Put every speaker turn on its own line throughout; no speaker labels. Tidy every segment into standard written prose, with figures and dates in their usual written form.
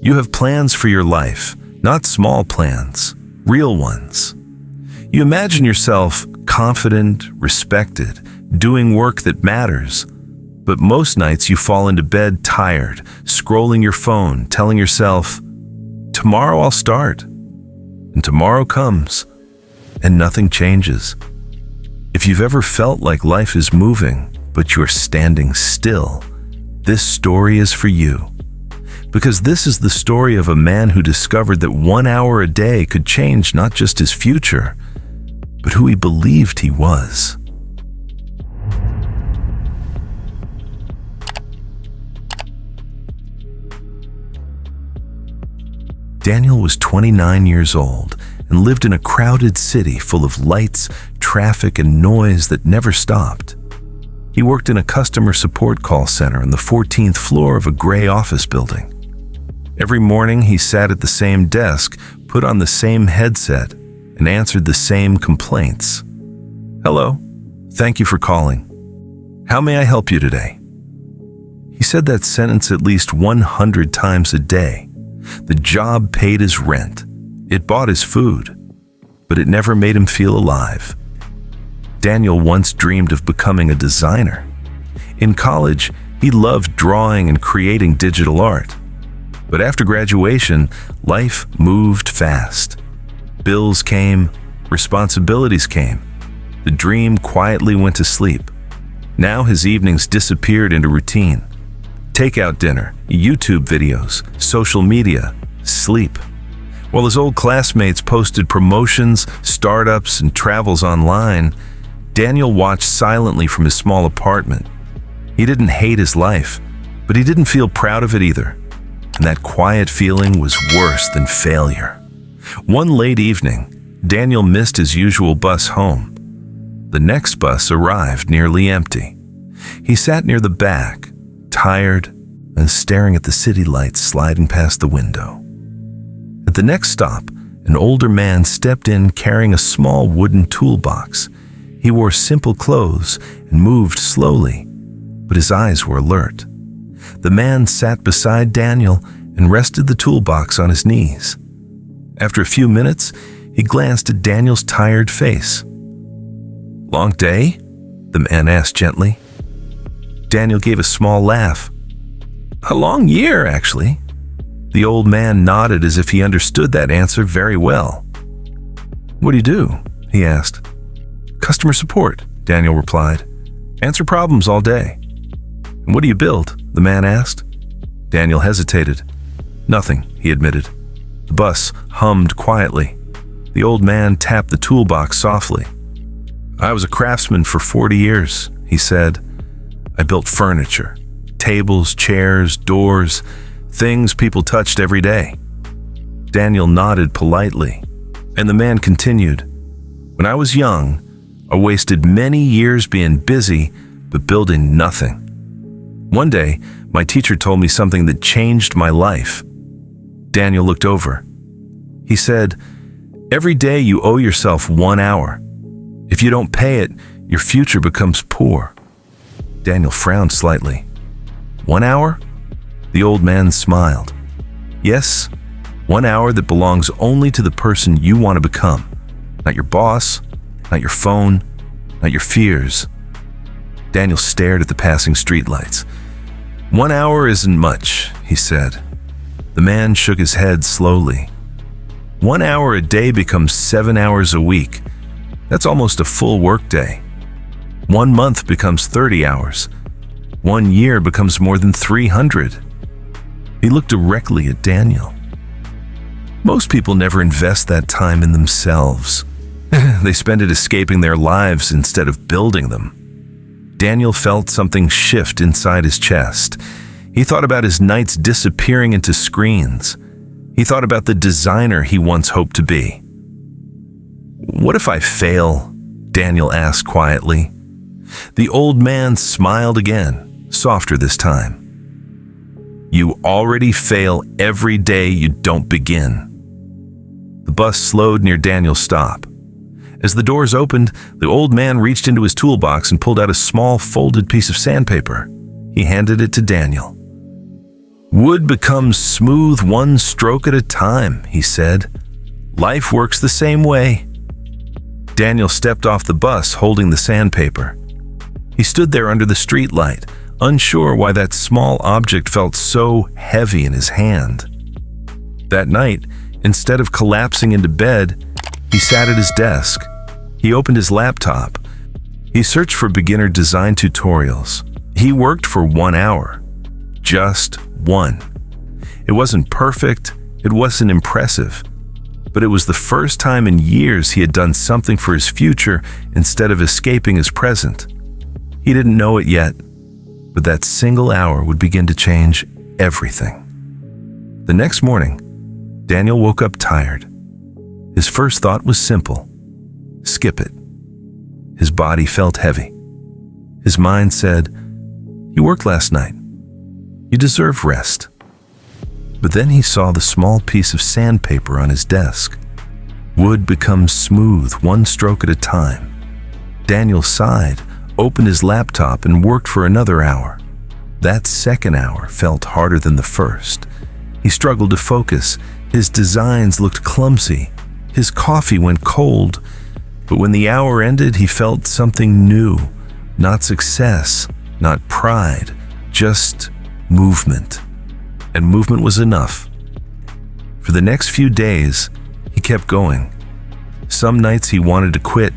You have plans for your life, not small plans, real ones. You imagine yourself confident, respected, doing work that matters. But most nights you fall into bed tired, scrolling your phone, telling yourself, tomorrow I'll start. And tomorrow comes, and nothing changes. If you've ever felt like life is moving, but you're standing still, this story is for you. Because this is the story of a man who discovered that 1 hour a day could change not just his future, but who he believed he was. Daniel was 29 years old and lived in a crowded city full of lights, traffic, and noise that never stopped. He worked in a customer support call center on the 14th floor of a gray office building. Every morning he sat at the same desk, put on the same headset, and answered the same complaints. Hello, thank you for calling. How may I help you today? He said that sentence at least 100 times a day. The job paid his rent. It bought his food, but it never made him feel alive. Daniel once dreamed of becoming a designer. In college, he loved drawing and creating digital art. But after graduation, life moved fast. Bills came, responsibilities came. The dream quietly went to sleep. Now his evenings disappeared into routine. Takeout dinner, YouTube videos, social media, sleep. While his old classmates posted promotions, startups, and travels online, Daniel watched silently from his small apartment. He didn't hate his life, but he didn't feel proud of it either. And that quiet feeling was worse than failure. One late evening, Daniel missed his usual bus home. The next bus arrived nearly empty. He sat near the back, tired and staring at the city lights sliding past the window. At the next stop, an older man stepped in carrying a small wooden toolbox. He wore simple clothes and moved slowly, but his eyes were alert. The man sat beside Daniel and rested the toolbox on his knees. After a few minutes, he glanced at Daniel's tired face. Long day? The man asked gently. Daniel gave a small laugh. A long year, actually. The old man nodded as if he understood that answer very well. What do you do? He asked. Customer support, Daniel replied. Answer problems all day. And what do you build? The man asked. Daniel hesitated. Nothing, he admitted. The bus hummed quietly. The old man tapped the toolbox softly. I was a craftsman for 40 years, he said. I built furniture, tables, chairs, doors, things people touched every day. Daniel nodded politely, and the man continued. When I was young, I wasted many years being busy, but building nothing. One day, my teacher told me something that changed my life. Daniel looked over. He said, every day you owe yourself 1 hour. If you don't pay it, your future becomes poor. Daniel frowned slightly. 1 hour? The old man smiled. Yes, 1 hour that belongs only to the person you want to become. Not your boss, not your phone, not your fears. Daniel stared at the passing streetlights. 1 hour isn't much, he said. The man shook his head slowly. 1 hour a day becomes 7 hours a week. That's almost a full workday. 1 month becomes 30 hours. 1 year becomes more than 300. He looked directly at Daniel. Most people never invest that time in themselves. They spend it escaping their lives instead of building them. Daniel felt something shift inside his chest. He thought about his nights disappearing into screens. He thought about the designer he once hoped to be. What if I fail? Daniel asked quietly. The old man smiled again, softer this time. You already fail every day you don't begin. The bus slowed near Daniel's stop. As the doors opened, the old man reached into his toolbox and pulled out a small folded piece of sandpaper. He handed it to Daniel. Wood becomes smooth one stroke at a time, he said. Life works the same way. Daniel stepped off the bus holding the sandpaper. He stood there under the streetlight, unsure why that small object felt so heavy in his hand. That night, instead of collapsing into bed, he sat at his desk. He opened his laptop. He searched for beginner design tutorials. He worked for 1 hour. Just one. It wasn't perfect, it wasn't impressive, but it was the first time in years he had done something for his future instead of escaping his present. He didn't know it yet, but that single hour would begin to change everything. The next morning, Daniel woke up tired. His first thought was simple: skip it. His body felt heavy. His mind said, "You worked last night. You deserve rest." But then he saw the small piece of sandpaper on his desk. Wood becomes smooth one stroke at a time. Daniel sighed, opened his laptop, and worked for another hour. That second hour felt harder than the first. He struggled to focus. His designs looked clumsy. His coffee went cold. But when the hour ended, he felt something new. Not success, not pride, just movement. And movement was enough. For the next few days, he kept going. Some nights he wanted to quit.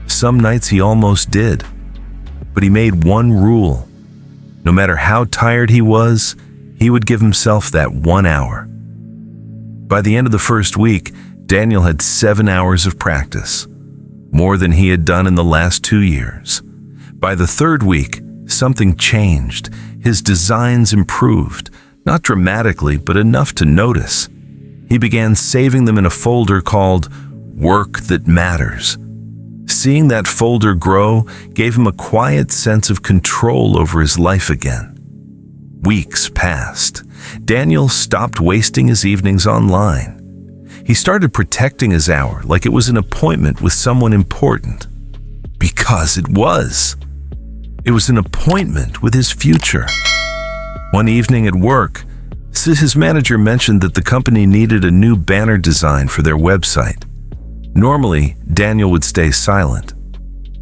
Some nights he almost did. But he made one rule. No matter how tired he was, he would give himself that 1 hour. By the end of the first week, Daniel had 7 hours of practice, more than he had done in the last 2 years. By the third week, something changed. His designs improved, not dramatically, but enough to notice. He began saving them in a folder called Work That Matters. Seeing that folder grow gave him a quiet sense of control over his life again. Weeks passed. Daniel stopped wasting his evenings online. He started protecting his hour like it was an appointment with someone important. Because it was. It was an appointment with his future. One evening at work, his manager mentioned that the company needed a new banner design for their website. Normally, Daniel would stay silent,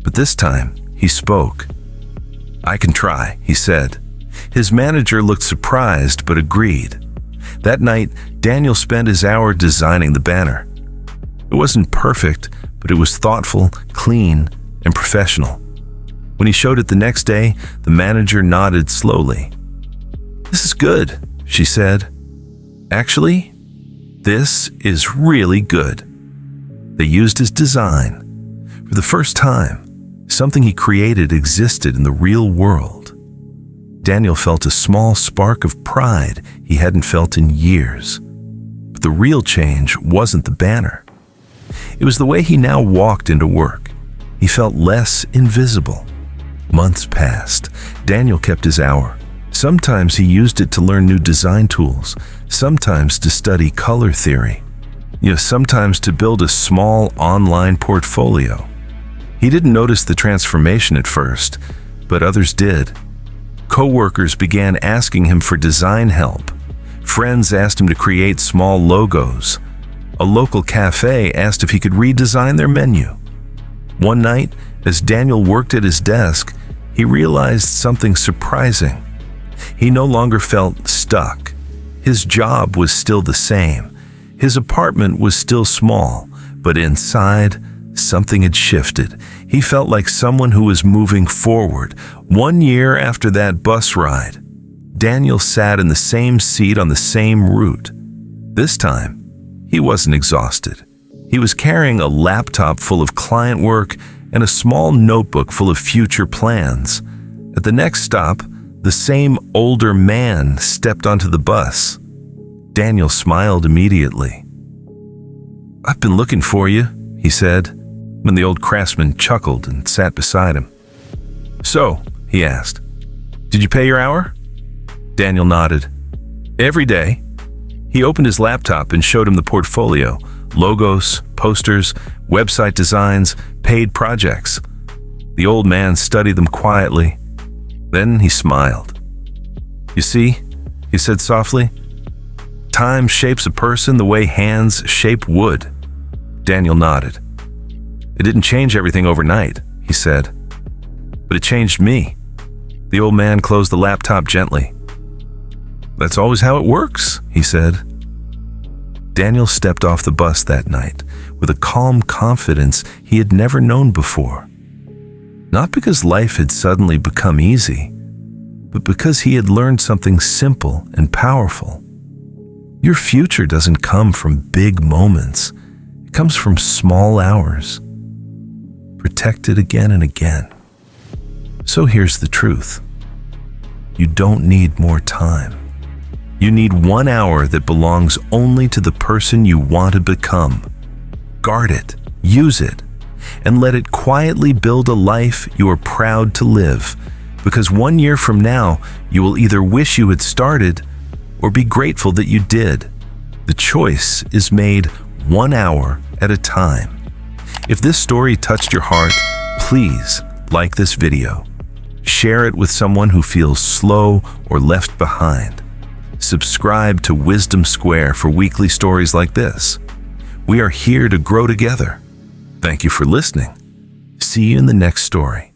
but this time he spoke. "I can try," he said. His manager looked surprised but agreed. That night, Daniel spent his hour designing the banner. It wasn't perfect, but it was thoughtful, clean, and professional. When he showed it the next day, the manager nodded slowly. "This is good," she said. "Actually, this is really good." They used his design. For the first time, something he created existed in the real world. Daniel felt a small spark of pride he hadn't felt in years. But the real change wasn't the banner. It was the way he now walked into work. He felt less invisible. Months passed. Daniel kept his hour. Sometimes he used it to learn new design tools, sometimes to study color theory, sometimes to build a small online portfolio. He didn't notice the transformation at first, but others did. Co-workers began asking him for design help. Friends asked him to create small logos. A local cafe asked if he could redesign their menu. One night, as Daniel worked at his desk, he realized something surprising. He no longer felt stuck. His job was still the same. His apartment was still small, but inside, something had shifted. He felt like someone who was moving forward. 1 year after that bus ride, Daniel sat in the same seat on the same route. This time, he wasn't exhausted. He was carrying a laptop full of client work and a small notebook full of future plans. At the next stop, the same older man stepped onto the bus. Daniel smiled immediately. "I've been looking for you," he said, when the old craftsman chuckled and sat beside him. "So," he asked, "did you pay your hour?" Daniel nodded. "Every day." He opened his laptop and showed him the portfolio: logos, posters, website designs, paid projects. The old man studied them quietly. Then he smiled. "You see, he said softly. Time shapes a person the way hands shape wood. Daniel nodded. It didn't change everything overnight, he said, but it changed me. The old man closed the laptop gently. That's always how it works, he said. Daniel stepped off the bus that night with a calm confidence he had never known before. Not because life had suddenly become easy, but because he had learned something simple and powerful. Your future doesn't come from big moments. It comes from small hours, protected again and again. So here's the truth. You don't need more time. You need 1 hour that belongs only to the person you want to become. Guard it, use it, and let it quietly build a life you are proud to live. Because 1 year from now, you will either wish you had started or be grateful that you did. The choice is made 1 hour at a time. If this story touched your heart, please like this video. Share it with someone who feels slow or left behind. Subscribe to Wisdom Square for weekly stories like this. We are here to grow together. Thank you for listening. See you in the next story.